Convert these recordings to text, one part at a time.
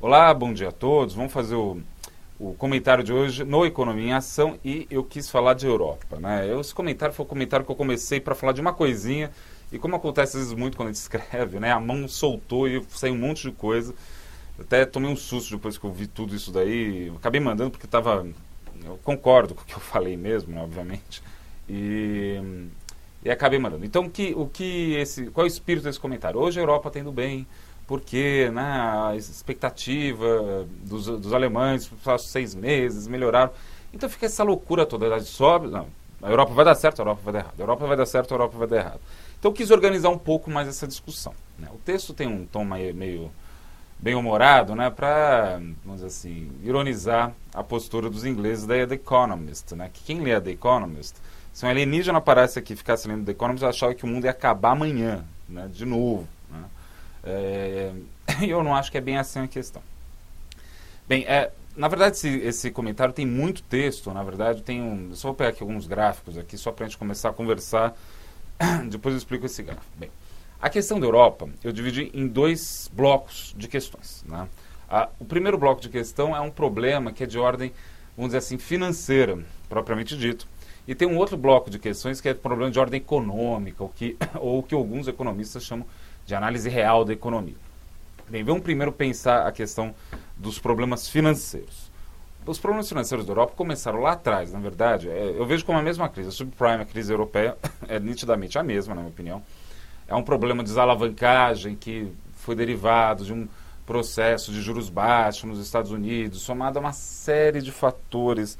Olá, bom dia a todos. Vamos fazer o comentário de hoje no Economia em Ação e eu quis falar de Europa, né? Esse comentário foi o comentário que eu comecei para falar de uma coisinha e como acontece às vezes muito quando a gente escreve, né? A mão soltou e saiu um monte de coisa. Até tomei um susto depois que eu vi tudo isso daí. Eu acabei mandando porque eu concordo com o que eu falei mesmo, né, obviamente. E acabei mandando. Então, qual é o espírito desse comentário? Hoje a Europa está indo bem, porque, né, a expectativa dos alemães nos próximos 6 meses melhoraram. Então fica essa loucura toda. A sobe, não, a Europa vai dar certo, a Europa vai dar errado. A Europa vai dar certo, a Europa vai dar errado. Então eu quis organizar um pouco mais essa discussão, né? O texto tem um tom meio bem-humorado, né, para, vamos dizer assim, ironizar a postura dos ingleses da The Economist, né? Que quem lê a The Economist, se um alienígena aparece aqui e ficasse lendo The Economist, achava que o mundo ia acabar amanhã, né, de novo, né? Eu não acho que é bem assim a questão. Bem, na verdade esse comentário tem muito texto, na verdade eu só vou pegar aqui alguns gráficos aqui só para a gente começar a conversar, depois eu explico esse gráfico. Bem, a questão da Europa eu dividi em 2 blocos de questões, né? O primeiro bloco de questão é um problema que é de ordem, vamos dizer assim, financeira, propriamente dito, e tem um outro bloco de questões que é problema de ordem econômica, ou que alguns economistas chamam de análise real da economia. Bem, vamos primeiro pensar a questão dos problemas financeiros. Os problemas financeiros da Europa começaram lá atrás, na verdade. Eu vejo como a mesma crise. A subprime, a crise europeia, é nitidamente a mesma, na minha opinião. É um problema de desalavancagem que foi derivado de um processo de juros baixos nos Estados Unidos, somado a uma série de fatores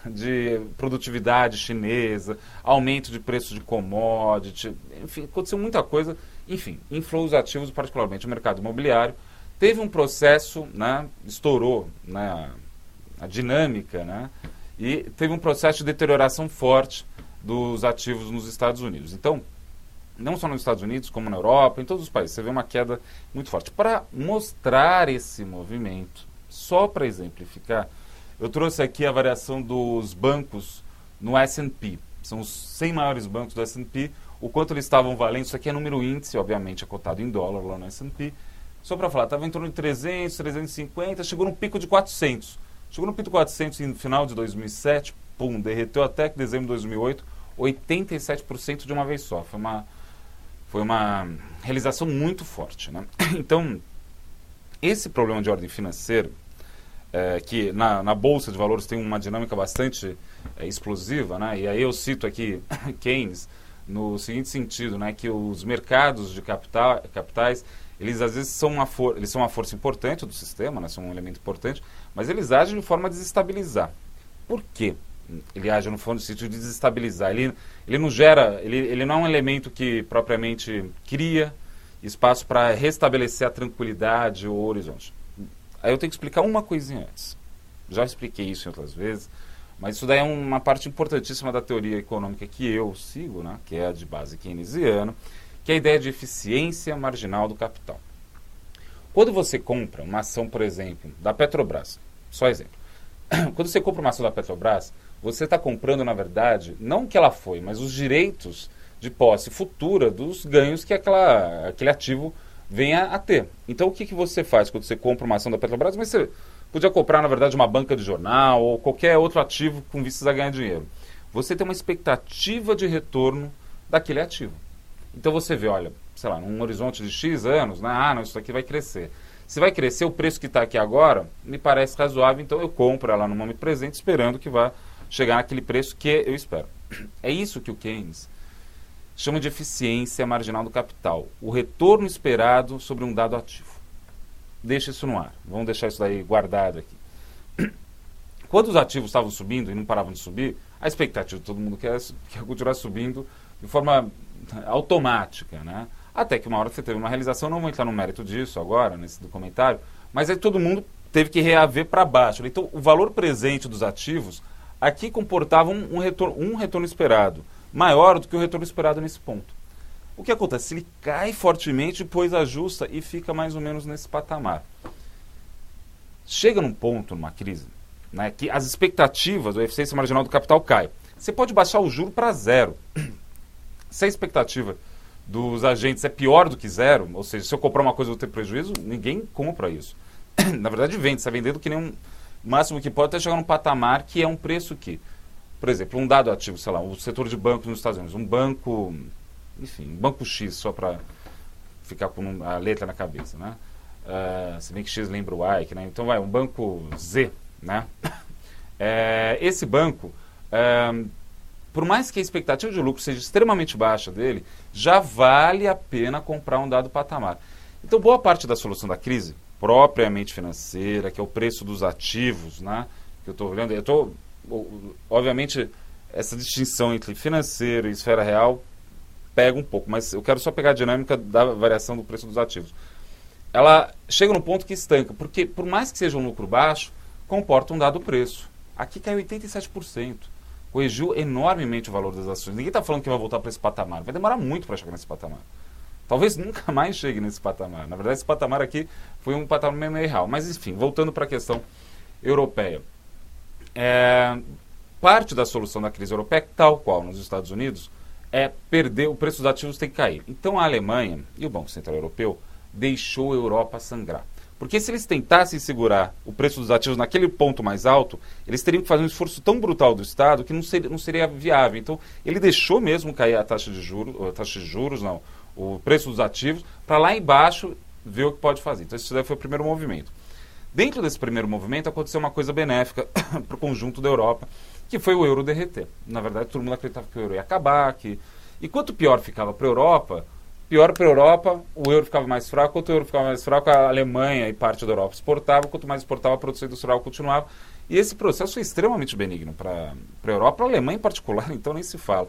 de produtividade chinesa, aumento de preço de commodity, enfim, aconteceu muita coisa, enfim, inflou os ativos, particularmente o mercado imobiliário, teve um processo, né, estourou, né, a dinâmica, né, e teve um processo de deterioração forte dos ativos nos Estados Unidos. Então, não só nos Estados Unidos, como na Europa, em todos os países, você vê uma queda muito forte. Para mostrar esse movimento, só para exemplificar, eu trouxe aqui a variação dos bancos no S&P. São os 100 maiores bancos do S&P, o quanto eles estavam valendo. Isso aqui é número índice, obviamente é cotado em dólar lá no S&P. Só para falar, estava em torno de 300, 350, chegou num pico de 400. Chegou no pico de 400 no final de 2007, pum, derreteu até que dezembro de 2008, 87% de uma vez só. Foi uma realização muito forte, né? Então, esse problema de ordem financeira, que na Bolsa de Valores tem uma dinâmica bastante explosiva, né? E aí eu cito aqui Keynes no seguinte sentido, né? Que os mercados de capitais, eles às vezes são uma força importante do sistema, né? São um elemento importante, mas eles agem de forma a desestabilizar. Por quê? Ele age no fundo no sentido de desestabilizar. Ele não gera, ele não é um elemento que propriamente cria espaço para restabelecer a tranquilidade ou o horizonte. Aí eu tenho que explicar uma coisinha antes. Já expliquei isso em outras vezes, mas isso daí é uma parte importantíssima da teoria econômica que eu sigo, né, que é a de base keynesiana, que é a ideia de eficiência marginal do capital. Quando você compra uma ação, por exemplo, da Petrobras, só exemplo, quando você compra uma ação da Petrobras, você está comprando, na verdade, não o que ela foi, mas os direitos de posse futura dos ganhos que aquele ativo venha a ter. Então, o que você faz quando você compra uma ação da Petrobras? Mas você podia comprar, na verdade, uma banca de jornal ou qualquer outro ativo com vistas a ganhar dinheiro. Você tem uma expectativa de retorno daquele ativo. Então, você vê, olha, sei lá, num horizonte de X anos, né? Não, isso aqui vai crescer. Se vai crescer, o preço que está aqui agora me parece razoável, então eu compro ela no momento presente, esperando que vá chegar naquele preço que eu espero. É isso que o Keynes chama de eficiência marginal do capital, o retorno esperado sobre um dado ativo. Deixa isso no ar, vamos deixar isso daí guardado aqui. Quando os ativos estavam subindo e não paravam de subir, a expectativa de todo mundo quer continuar subindo de forma automática, né? Até que uma hora você teve uma realização, não vou entrar no mérito disso agora, nesse documentário, mas aí todo mundo teve que reaver para baixo. Então, o valor presente dos ativos aqui comportava um retorno esperado, maior do que o retorno esperado nesse ponto. O que acontece? Ele cai fortemente, depois ajusta e fica mais ou menos nesse patamar. Chega num ponto, numa crise, né, que as expectativas da eficiência marginal do capital caem. Você pode baixar o juro para 0. Se a expectativa dos agentes é pior do que zero, ou seja, se eu comprar uma coisa e vou ter prejuízo, ninguém compra isso. Na verdade, vende, você está vendendo que nem o máximo que pode até chegar num patamar que é um preço que, por exemplo, um dado ativo, sei lá, o setor de bancos nos Estados Unidos, um banco, enfim, um banco X, só para ficar com a letra na cabeça, né? Se bem que X lembra o Y, né? Então vai, um banco Z, né? Esse banco, por mais que a expectativa de lucro seja extremamente baixa dele, já vale a pena comprar um dado patamar. Então, boa parte da solução da crise, propriamente financeira, que é o preço dos ativos, né? Que eu estou olhando, obviamente, essa distinção entre financeiro e esfera real pega um pouco, mas eu quero só pegar a dinâmica da variação do preço dos ativos. Ela chega num ponto que estanca, porque por mais que seja um lucro baixo, comporta um dado preço. Aqui caiu 87%. Corrigiu enormemente o valor das ações. Ninguém está falando que vai voltar para esse patamar. Vai demorar muito para chegar nesse patamar. Talvez nunca mais chegue nesse patamar. Na verdade, esse patamar aqui foi um patamar meio real. Mas, enfim, voltando para a questão europeia. Parte da solução da crise europeia, tal qual nos Estados Unidos, é perder, o preço dos ativos tem que cair. Então, a Alemanha e o Banco Central Europeu deixou a Europa sangrar. Porque se eles tentassem segurar o preço dos ativos naquele ponto mais alto, eles teriam que fazer um esforço tão brutal do Estado que não seria viável. Então, ele deixou mesmo cair a taxa de juros, não, o preço dos ativos, para lá embaixo ver o que pode fazer. Então, esse daí foi o primeiro movimento. Dentro desse primeiro movimento, aconteceu uma coisa benéfica para o conjunto da Europa, que foi o euro derreter. Na verdade, todo mundo acreditava que o euro ia acabar, e quanto pior ficava para a Europa, o euro ficava mais fraco. Quanto o euro ficava mais fraco, a Alemanha e parte da Europa exportava. Quanto mais exportava, a produção industrial continuava. E esse processo foi extremamente benigno para a Europa, para a Alemanha em particular, então nem se fala.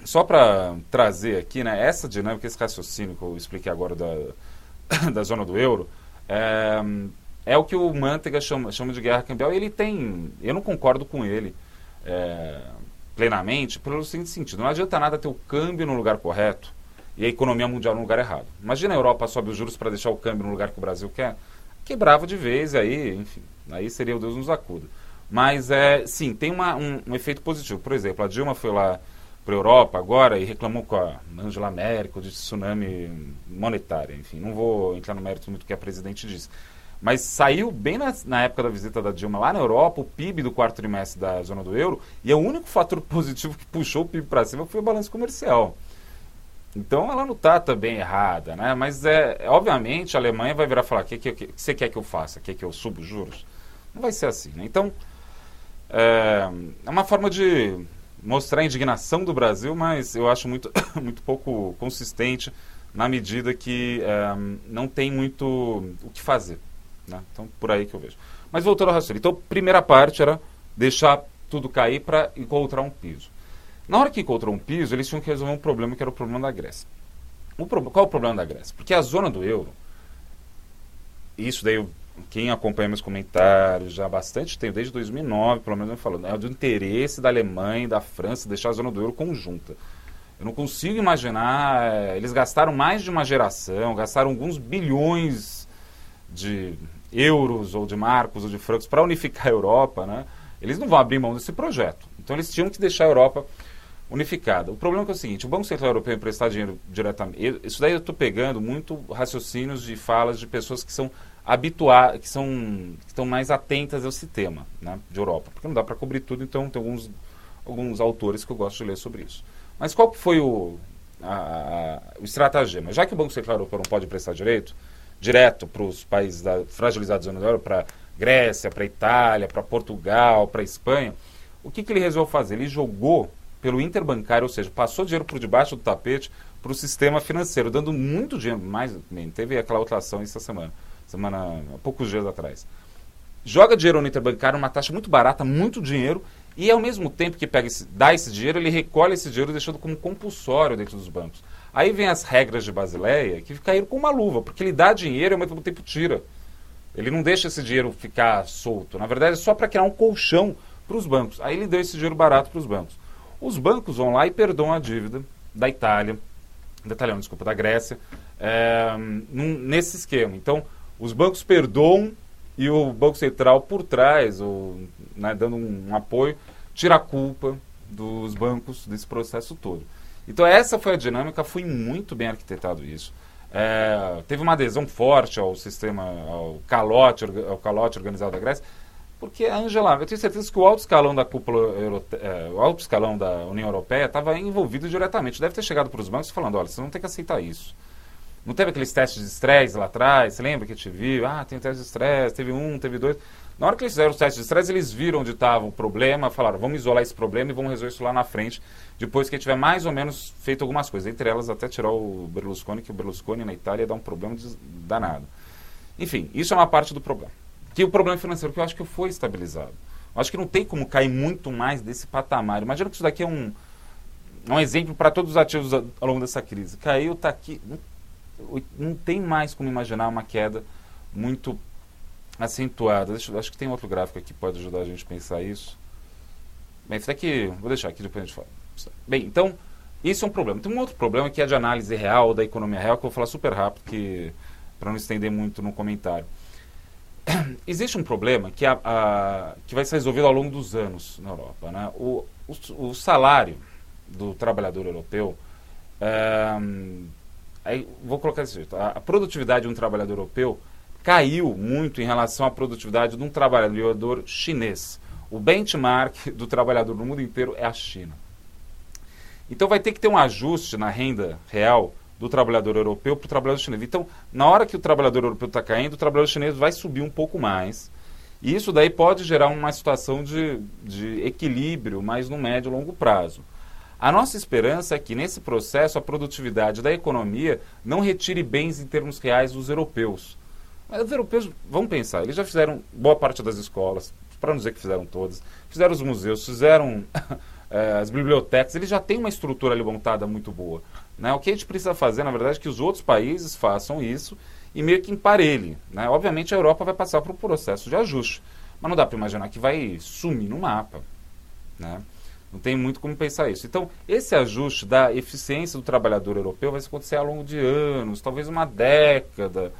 Só para trazer aqui, né, essa dinâmica, esse raciocínio que eu expliquei agora da zona do euro, é o que o Mantega chama de guerra cambial, e ele tem... Eu não concordo com ele plenamente, pelo seguinte sentido: não adianta nada ter o câmbio no lugar correto e a economia mundial no lugar errado. Imagina a Europa sobe os juros para deixar o câmbio no lugar que o Brasil quer, quebrava de vez, aí, enfim, aí seria o Deus nos acuda. Mas, sim, tem um efeito positivo. Por exemplo, a Dilma foi lá para a Europa agora e reclamou com a Angela Merkel de tsunami monetário. Enfim, não vou entrar no mérito muito do que a presidente disse. Mas saiu bem na época da visita da Dilma lá na Europa, o PIB do quarto trimestre da zona do euro, e o único fator positivo que puxou o PIB para cima foi o balanço comercial. Então ela não está também errada, né? Mas obviamente a Alemanha vai virar e falar: o que você quer que eu faça? Quer que eu suba os juros? Não vai ser assim, né? Então é uma forma de mostrar a indignação do Brasil, mas eu acho muito, muito pouco consistente, na medida que não tem muito o que fazer. Né? Então, por aí que eu vejo. Mas voltando ao raciocínio. Então, a primeira parte era deixar tudo cair para encontrar um piso. Na hora que encontrou um piso, eles tinham que resolver um problema, que era o problema da Grécia. Qual é o problema da Grécia? Porque a zona do euro, isso daí, quem acompanha meus comentários já há bastante tempo, desde 2009, pelo menos, eu falo, é do interesse da Alemanha e da França deixar a zona do euro conjunta. Eu não consigo imaginar, eles gastaram mais de uma geração, gastaram alguns bilhões de euros, ou de marcos, ou de francos, para unificar a Europa, né? Eles não vão abrir mão desse projeto. Então, eles tinham que deixar a Europa unificada. O problema é o seguinte: o Banco Central Europeu emprestar dinheiro diretamente... Isso daí eu estou pegando muito raciocínios de falas de pessoas que são habituadas, que estão mais atentas a esse tema, né, de Europa. Porque não dá para cobrir tudo, então tem alguns autores que eu gosto de ler sobre isso. Mas qual foi o estratagema? Já que o Banco Central Europeu não pode emprestar direto para os países fragilizados da zona do euro, para Grécia, para Itália, para Portugal, para Espanha, o que ele resolveu fazer? Ele jogou pelo interbancário, ou seja, passou dinheiro por debaixo do tapete para o sistema financeiro, dando muito dinheiro. Teve aquela outra ação essa semana, há poucos dias atrás. Joga dinheiro no interbancário, uma taxa muito barata, muito dinheiro, e ao mesmo tempo que dá esse dinheiro, ele recolhe esse dinheiro deixando como compulsório dentro dos bancos. Aí vem as regras de Basileia, que caíram com uma luva, porque ele dá dinheiro e ao mesmo tempo tira. Ele não deixa esse dinheiro ficar solto. Na verdade, é só para criar um colchão para os bancos. Aí ele deu esse dinheiro barato para os bancos. Os bancos vão lá e perdoam a dívida da da Grécia, nesse esquema. Então, os bancos perdoam e o Banco Central, por trás, dando um apoio, tira a culpa dos bancos desse processo todo. Então essa foi a dinâmica, foi muito bem arquitetado isso. Teve uma adesão forte ao sistema, ao calote organizado da Grécia, porque a Angela, eu tenho certeza que o alto escalão da cúpula o alto escalão da União Europeia estava envolvido diretamente. Deve ter chegado para os bancos falando, olha, vocês vão ter que aceitar isso. Não teve aqueles testes de estresse lá atrás? Você lembra que a gente viu? Tem teste de estresse, teve um, teve dois. Na hora que eles fizeram os testes de estresse, eles viram onde estava o problema, falaram, vamos isolar esse problema e vamos resolver isso lá na frente, depois que tiver mais ou menos feito algumas coisas. Entre elas, até tirar o Berlusconi, que o Berlusconi na Itália dá um problema danado. Enfim, isso é uma parte do problema. Que o problema financeiro, que eu acho que foi estabilizado. Eu acho que não tem como cair muito mais desse patamar. Imagina que isso daqui é um exemplo para todos os ativos ao longo dessa crise. Caiu, está aqui. Não tem mais como imaginar uma queda muito acentuada. Acho que tem outro gráfico aqui que pode ajudar a gente a pensar isso. Bem, isso daqui, vou deixar aqui, depois a gente fala. Bem, então, isso é um problema. Tem um outro problema que é de análise real, da economia real, que eu vou falar super rápido, para não estender muito no comentário. Existe um problema que vai ser resolvido ao longo dos anos na Europa, né? O salário do trabalhador europeu, aí vou colocar desse jeito, a produtividade de um trabalhador europeu caiu muito em relação à produtividade de um trabalhador chinês. O benchmark do trabalhador no mundo inteiro é a China. Então vai ter que ter um ajuste na renda real do trabalhador europeu para o trabalhador chinês. Então, na hora que o trabalhador europeu está caindo, o trabalhador chinês vai subir um pouco mais. E isso daí pode gerar uma situação de equilíbrio, mas no médio e longo prazo. A nossa esperança é que, nesse processo, a produtividade da economia não retire bens em termos reais dos europeus. Mas os europeus, vamos pensar, eles já fizeram boa parte das escolas, para não dizer que fizeram todas, fizeram os museus, fizeram as bibliotecas, eles já têm uma estrutura ali montada muito boa. Né? O que a gente precisa fazer, na verdade, é que os outros países façam isso e meio que emparelhem. Né? Obviamente, a Europa vai passar por um processo de ajuste, mas não dá para imaginar que vai sumir no mapa. Né? Não tem muito como pensar isso. Então, esse ajuste da eficiência do trabalhador europeu vai acontecer ao longo de anos, talvez uma década,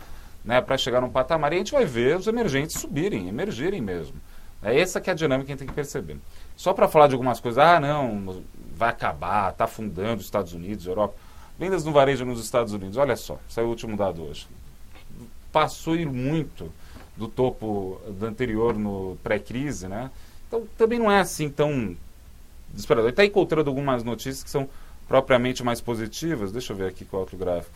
né, para chegar num patamar. E a gente vai ver os emergentes emergirem mesmo. É essa que é a dinâmica que a gente tem que perceber. Só para falar de algumas coisas, não, vai acabar, está afundando os Estados Unidos, Europa. Vendas no varejo nos Estados Unidos, olha só, saiu o último dado hoje. Passou muito do topo do anterior no pré-crise, né? Então, também não é assim tão desesperador. Ele está encontrando algumas notícias que são propriamente mais positivas. Deixa eu ver aqui qual é o outro gráfico.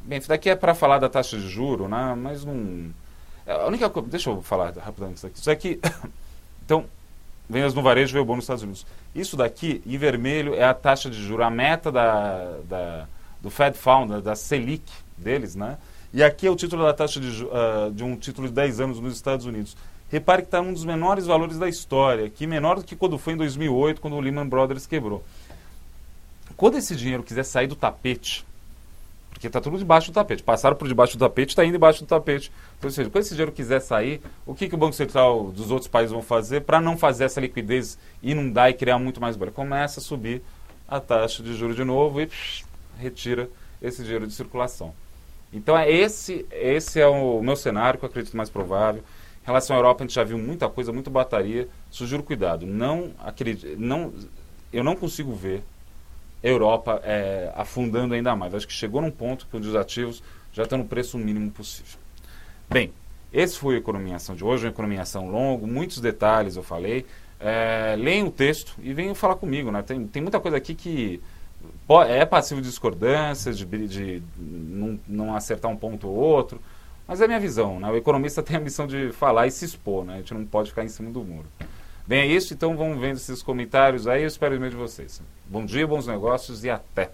Bem, isso daqui é para falar da taxa de juros, né? Mas não... A única coisa... Deixa eu falar rapidamente isso aqui. Isso aqui... Então, vendas no varejo veio bom nos Estados Unidos. Isso daqui, em vermelho, é a taxa de juros, a meta do Fed Fund, da Selic deles, né? E aqui é o título da taxa de um título de 10 anos nos Estados Unidos. Repare que está um dos menores valores da história, que menor do que quando foi em 2008, quando o Lehman Brothers quebrou. Quando esse dinheiro quiser sair do tapete, porque está tudo debaixo do tapete, passaram por debaixo do tapete, está indo debaixo do tapete. Então, ou seja, quando esse dinheiro quiser sair, o que o Banco Central dos outros países vão fazer para não fazer essa liquidez inundar e criar muito mais bolha? Começa a subir a taxa de juros de novo e retira esse dinheiro de circulação. Então, esse é o meu cenário, que eu acredito mais provável. Em relação à Europa, a gente já viu muita coisa, muita bateria. Sugiro cuidado. Eu não consigo ver a Europa afundando ainda mais. Acho que chegou num ponto que os ativos já estão no preço mínimo possível. Bem, esse foi a Economia em Ação de hoje, uma Economia em Ação longo, muitos detalhes eu falei. Leiam o texto e venham falar comigo. Né? Tem muita coisa aqui que é passivo de discordância, de não acertar um ponto ou outro. Mas é a minha visão, né? O economista tem a missão de falar e se expor, né? A gente não pode ficar em cima do muro. Bem, é isso, então vamos vendo esses comentários aí, eu espero o e-mail de vocês. Bom dia, bons negócios e até!